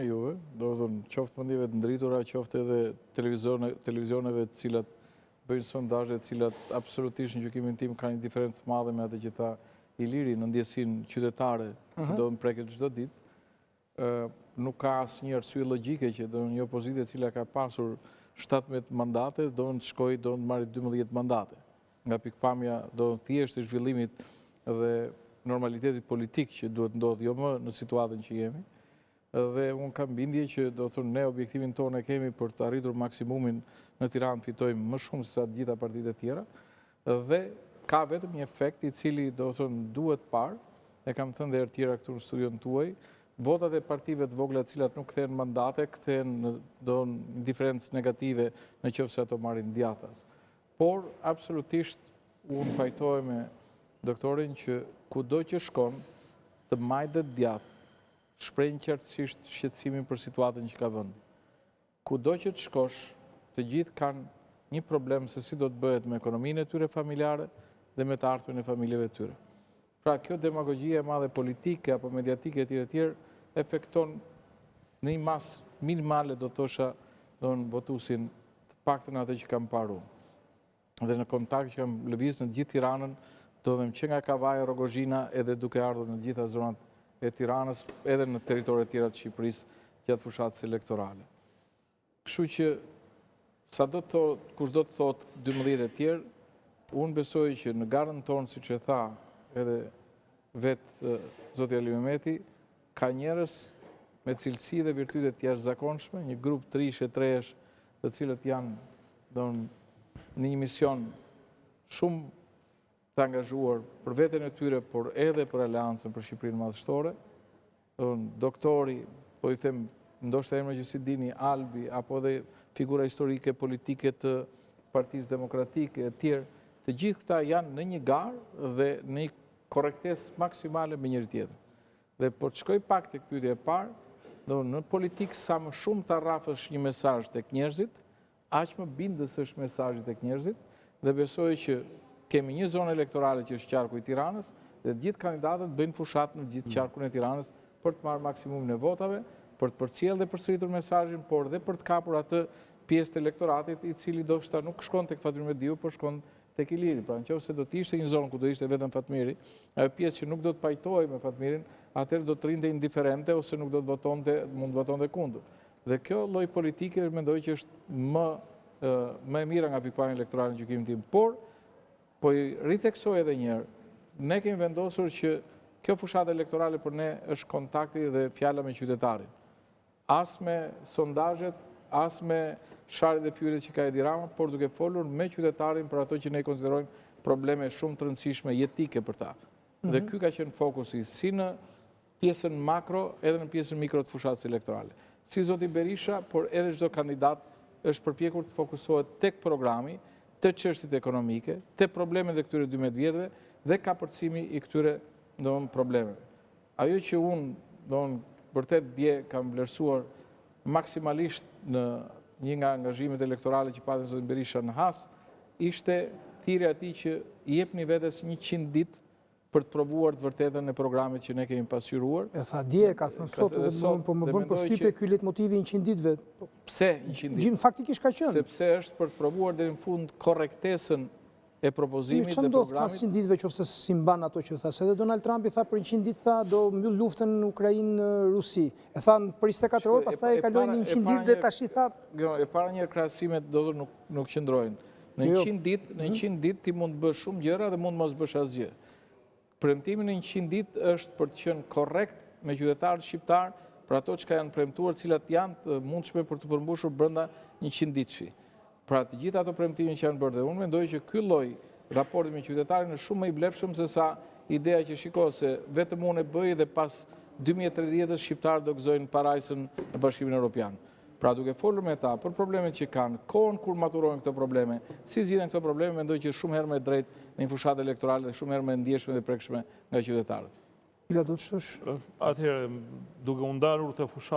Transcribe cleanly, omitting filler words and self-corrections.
e juve, do të thonë qoftë mendjeve të ndritura, qoftë edhe televizioneve të cilat bëjnë sondazhe të cilat absolutisht në gjykimin tim kanë një diferencë madhe me atë që tha Iliri në ndjesinë qytetare që do të preket çdo ditë. Nuk ka asnjë arsye logjike që do një opozitë e cila ka pasur 17 mandate do të shkojë do të marrë 12 mandate. Nga pikpamja do të thjesht të zhvillimit dhe normalitetit politik që duhet ndodhë jo më në situatën që jemi. Dhe unë kam bindje që do të thonë ne objektivin tonë e kemi për të arritur maksimumin në Tiranë fitojmë më shumë se sa të gjitha partitë e tjera dhe ka vetëm një efekt i cili do të thonë duhet parë, e kam thënë dhe herë tjera këtu në studion tuaj, votat e partive të vogla të cilat nuk kthehen mandate, kthehen do në diferencë negative në qoftë se ato marrin djathtas. Por absolutisht unë pajtohem me doktorin që kudo që shkon të majtet djathtë shprehnë qartësisht shqetësimin për situatën që ka vendi. Kudo që të shkosh, të gjithë kanë një problem se si do të bëhet me ekonominë e tyre familjare dhe me të ardhmen e familjeve të tyre. Pra kjo demagogjia e madhe politike apo mediatike e tjerë efekton në një masë minimale do thosha do në votusin të paktën atë që kam parë unë. Dhe në kontakt që kam lëviz në gjithë Tiranën, do them që nga Kavaja, Rogozhina edhe duke ardhur në gjitha zonat e Tiranës, edhe në teritoret tjera të Shqipërisë gjatë fushatës elektorale. Kështu që, kush do të thotë 12 e tjerë, unë besoj që në garën tonë, si që tha edhe vetë Zoti Ali Mehmeti, ka njerëz me cilësi dhe virtyte të jashtëzakonshme, një grup të rish e tresh, të cilët janë në një mision shumë të angazhuar për veten e tyre, por edhe për aleancën për Shqipërinë madhështore. Doktori, po i them, ndoshta emra që si dini, Albi, apo dhe figura historike, politike të Partisë Demokratike e tjerë, të gjithë këta janë në një garë dhe në një korrektesë maksimale me njëri tjetër. Dhe po të shkoj pak tek pyetja e parë, në politikë sa më shumë të rrafësh një mesazh tek njerëzit, aq më bindës është mesazhi tek njerëzit dhe besoj që kemi një zonë elektorale që është qarku i Tiranës dhe gjithë kandidatët bëjnë fushat në gjithë qarkun e Tiranës për të marrë maksimumin e votave, për të përcjellë dhe përsëritur mesazhin, por dhe për të kapur atë pjesë të elektoratit i cili ndoshta nuk shkon tek Fatmir Mediu, por shkon tek Iliri. Pra nëse do të ishte një zonë ku do ishte vetëm Fatmiri, ajo pjesë që nuk do të pajtohej me Fatmirin, atëherë do të rinte indiferente ose nuk do të votonte, mund të votonte kundër. Dhe kjo lloj politike mendoj që është më e mira nga pikpamja elektorale në gjykimin tim. Por po i ritheksoj edhe njërë, ne kemi vendosur që kjo fushat elektorale për ne është kontakti dhe fjala me qytetarin. As me sondazhet, as me sharjet dhe fyret që ka Edi Rama, por duke folur me qytetarin për ato që ne konsiderojmë probleme shumë të rëndësishme jetike për ta. Dhe ky ka qenë fokusi si në pjesën makro edhe në pjesën mikro të fushatës elektorale. Si Zoti Berisha, por edhe çdo kandidat është përpjekur të fokusohet tek programi, të çështjet ekonomike, të problemet e këtyre 12 vjetëve dhe kapërcimi i këtyre problemeve. Ajo që unë vërtet dje kam vlerësuar maksimalisht në një nga angazhimet elektorale që patën Zotin Berisha në Has, ishte thirrja e tij që i jepni vetes 100 ditë për të provuar të vërtetën e programit që ne kemi pasqyruar. E tha dje, ka thënë sot, po më bën përshtypje ky leitmotivi 100 ditëve. Pse 100 ditë? Faktikisht ka qenë. Sepse është për të provuar deri në fund korrektesën e propozimit dhe programit. programit. Pas 100 ditëve qofse si mban ato që tha, se edhe Donald Trump i tha për 100 ditë tha do mbyll luftën në Ukrainë-Rusi. E tha për 24 orë, pastaj e kaloi në 100 ditë dhe tash i tha. E para një krahasimet do nuk qëndrojnë. Në 100 ditë ti mund të bësh shumë gjëra dhe mund mos bësh asgjë. Premtimi në 100 ditë është për të qenë korrekt me qytetarët shqiptar për ato që janë premtuar, cilat janë të mundshme për të përmbushur brenda 100 ditësh. Pra të gjitha ato premtime që janë bërë dhe unë mendoj që ky lloj raporti me qytetarin është shumë më i vlefshëm se sa ideja që shiko se vetëm unë e bëj dhe pas 2030 shqiptarët do gëzojnë parajsën në Bashkimin Evropian. Pra duke folur me ta për problemet që kanë, kohën kur maturojnë këto probleme, si zgjidhen këto probleme, mendoj që shumë herë më drejt në një fushatë elektorale dhe shumë herë më ndjeshme dhe prekshme nga qytetarët. Ila do të thosh? Atëherë, duke u ndarur te fushatë